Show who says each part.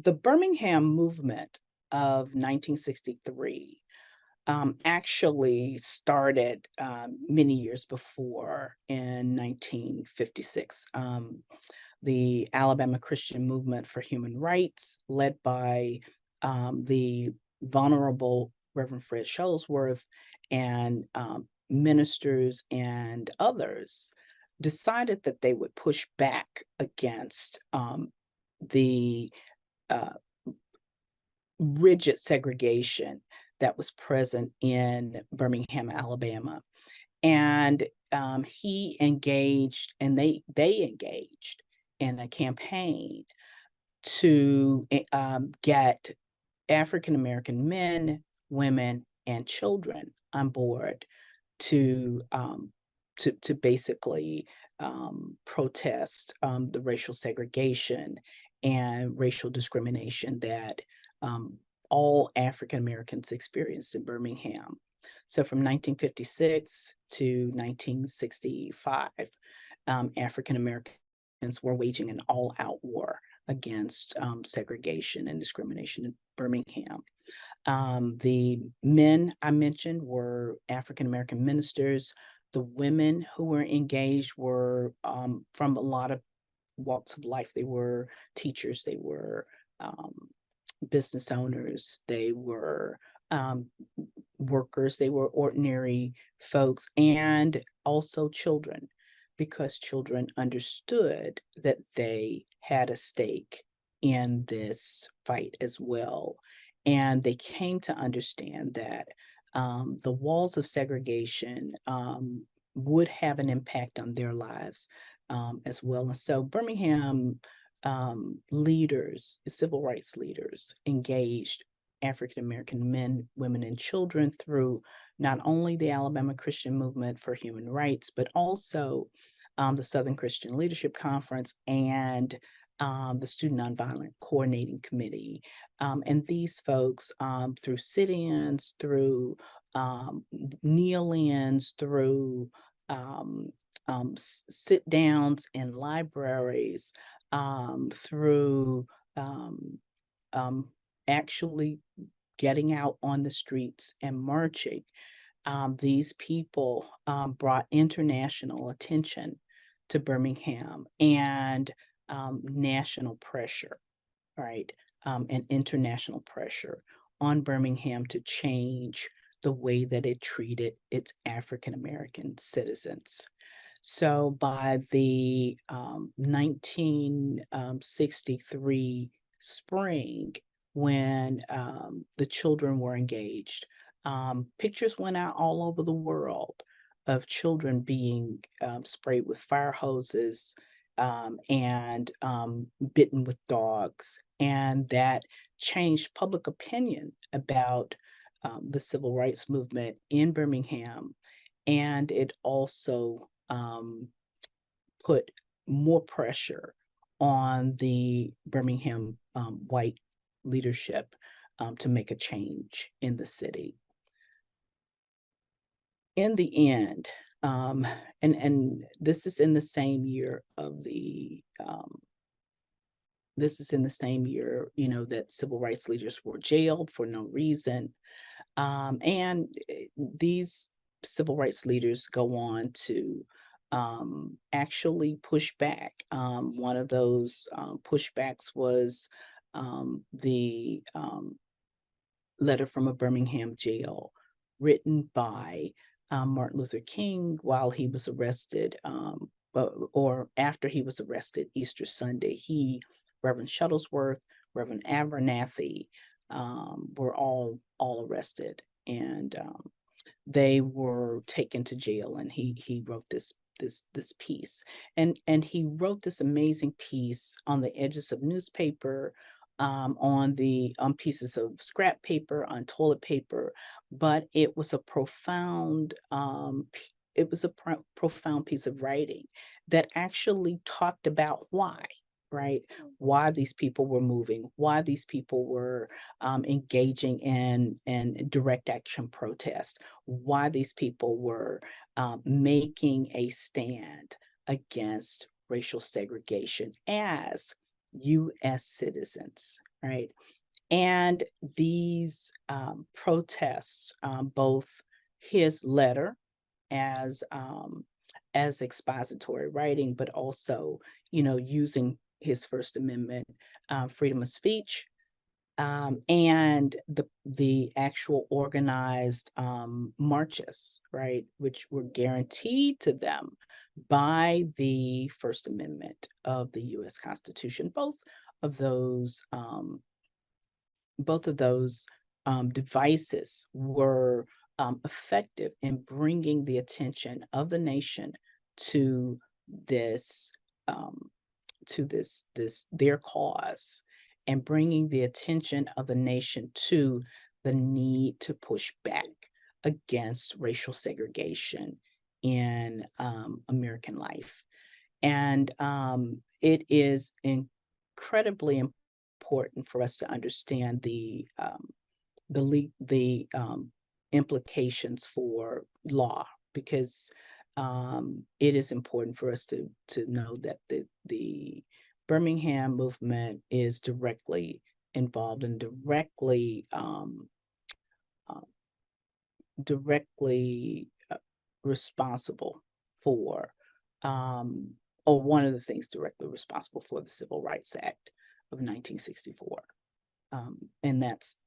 Speaker 1: the Birmingham movement of 1963 actually started many years before in 1956. The Alabama Christian Movement for Human Rights, led by the Venerable Reverend Fred Shuttlesworth and ministers and others, decided that they would push back against the uh, rigid segregation that was present in Birmingham, Alabama. And he engaged, and they engaged in a campaign to get African American men, women, and children on board to to basically protest the racial segregation and racial discrimination that um, all African Americans experienced in Birmingham. So from 1956 to 1965, African Americans were waging an all-out war against segregation and discrimination in Birmingham. The men I mentioned were African American ministers. The women who were engaged were from a lot of walks of life. They were teachers, they were um, business owners, they were um, workers, they were ordinary folks, and also children, because children understood that they had a stake in this fight as well. And they came to understand that the walls of segregation would have an impact on their lives as well. And so Birmingham leaders, civil rights leaders, engaged African American men, women, and children through not only the Alabama Christian Movement for Human Rights, but also the Southern Christian Leadership Conference and the Student Nonviolent Coordinating Committee. And these folks, through sit-ins, through kneel-ins, through sit downs in libraries, through actually getting out on the streets and marching. These people brought international attention to Birmingham and national pressure, right? And international pressure on Birmingham to change the way that it treated its African American citizens. So by the 1963 spring, when the children were engaged, pictures went out all over the world of children being sprayed with fire hoses and bitten with dogs. And that changed public opinion about the civil rights movement in Birmingham. And it also put more pressure on the Birmingham white leadership to make a change in the city. In the end, and this is in the same year of the this is in the same year, you know, that civil rights leaders were jailed for no reason. And these civil rights leaders go on to actually push back. One of those pushbacks was the letter from a Birmingham jail written by Martin Luther King while he was arrested, or after he was arrested Easter Sunday. He, Reverend Shuttlesworth, Reverend Abernathy were all arrested, and they were taken to jail. And he wrote this piece, and he wrote this amazing piece on the edges of newspaper, on pieces of scrap paper, on toilet paper, but it was a profound profound piece of writing that actually talked about why, right? Why these people were moving, why these people were engaging in direct action protest, why these people were making a stand against racial segregation as US citizens, right? And these protests, both his letter as expository writing, but also, using his First Amendment freedom of speech, and the actual organized marches, right, which were guaranteed to them by the First Amendment of the U.S. Constitution. Of those both of those devices were effective in bringing the attention of the nation to this their cause, and bringing the attention of the nation to the need to push back against racial segregation in American life. And it is incredibly important for us to understand the implications for law, because it is important for us to know that the Birmingham movement is directly involved and uh, directly responsible for, or one of the things directly responsible for, the Civil Rights Act of 1964. And that's